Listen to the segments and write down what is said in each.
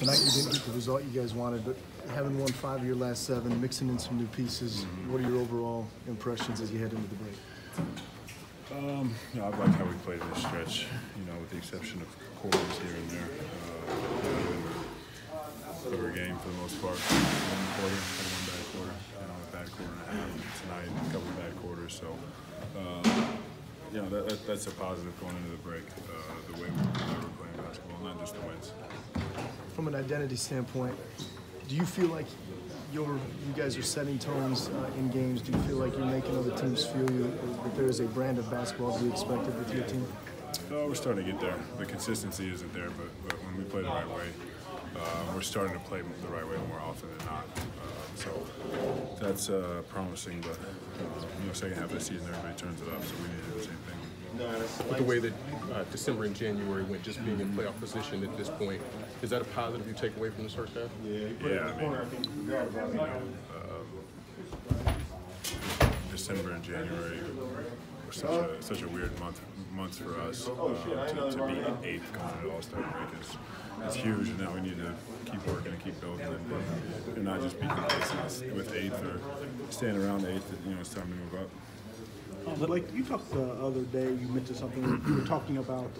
Tonight you didn't get the result you guys wanted, but having won 5 of your last 7, mixing in some new pieces, what are your overall impressions as you head into the break? I've liked how we played in this stretch, with the exception of quarters here and there. Every game for the most part. One quarter, had one bad quarter, and a bad quarter and a half tonight, a couple of bad quarters. So, that's a positive going into the break, the way we're playing basketball, not just the wins. From an identity standpoint, do you feel like you guys are setting tones in games? Do you feel like you're making other teams feel that there is a brand of basketball to be expected with your team? We're starting to get there. The consistency isn't there, but when we play the right way, we're starting to play the right way more often than not. So that's promising, but second half of the season, everybody turns it up, so we need to do the same thing. With the way that December and January went, just being in playoff position at this point, is that a positive you take away from this first half? Yeah, December and January were such a weird months for us. To be 8th going into All-Star break is huge, and now we need to keep working and keep building and not just be complacent with 8th or staying around 8th. It's time to move up. But like you talked the other day, you mentioned something. You were talking about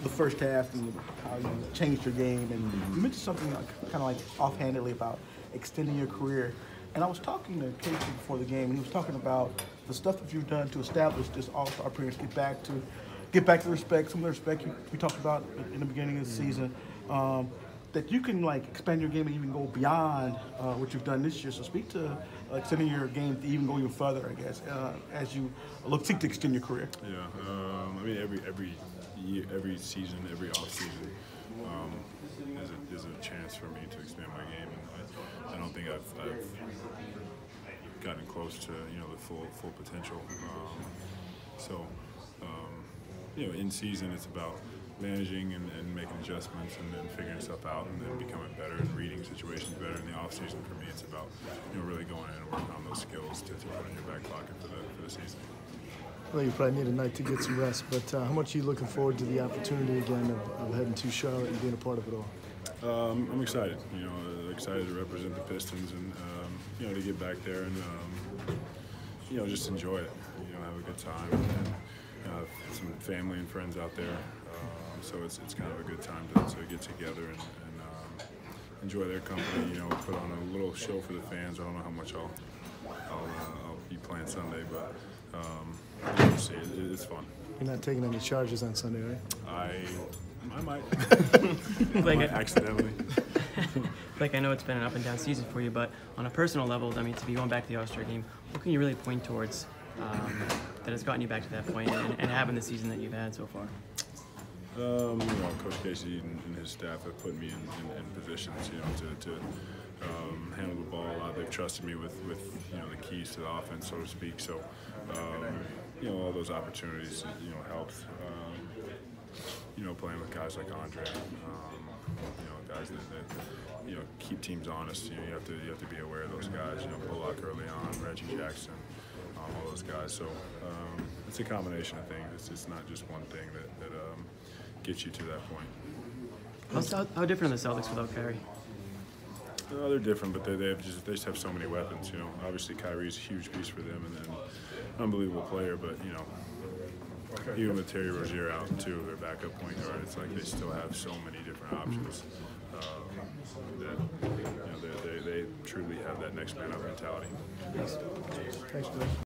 the first half and how you changed your game, and you mentioned something kind of like offhandedly about extending your career. And I was talking to Casey before the game, and he was talking about the stuff that you've done to establish this All-Star appearance, get back to the respect, some of the respect we talked about in the beginning of the season. That you can expand your game and even go beyond what you've done this year. So speak to extending your game to even go even further, I guess, as you seek to extend your career. Yeah, every season, every off season is a chance for me to expand my game, and I don't think I've gotten close to the full potential. In season it's about managing and making adjustments and then figuring stuff out and then becoming better and reading situations better. In the off season for me, it's about really going in and working on those skills to put in your back pocket for the season. Well, you probably need a night to get some rest, but how much are you looking forward to the opportunity again of heading to Charlotte and being a part of it all? I'm excited. Excited to represent the Pistons and to get back there and just enjoy it. Have a good time and have some family and friends out there. So it's kind of a good time to get together and enjoy their company. Put on a little show for the fans. I don't know how much I'll be playing Sunday, but we'll see. It's fun. You're not taking any charges on Sunday, right? I might. Like accidentally. I know it's been an up and down season for you, but on a personal level, to be going back to the All-Star game, what can you really point towards that has gotten you back to that point and having the season that you've had so far? Coach Casey and his staff have put me in positions, to handle the ball a lot. They've trusted me with the keys to the offense, so to speak. So, all those opportunities, helped. Playing with guys like Andre, guys that keep teams honest. You have to be aware of those guys. Bullock early on, Reggie Jackson, all those guys. So it's a combination of things. It's not just one thing that gets you to that point. How different are the Celtics without Kyrie? They're different, but they just have so many weapons. Obviously Kyrie's a huge piece for them, and then unbelievable player. But even with Terry Rozier out too, their backup point guard, it's like they still have so many different options that they truly have that next man up mentality. Thanks, Chris.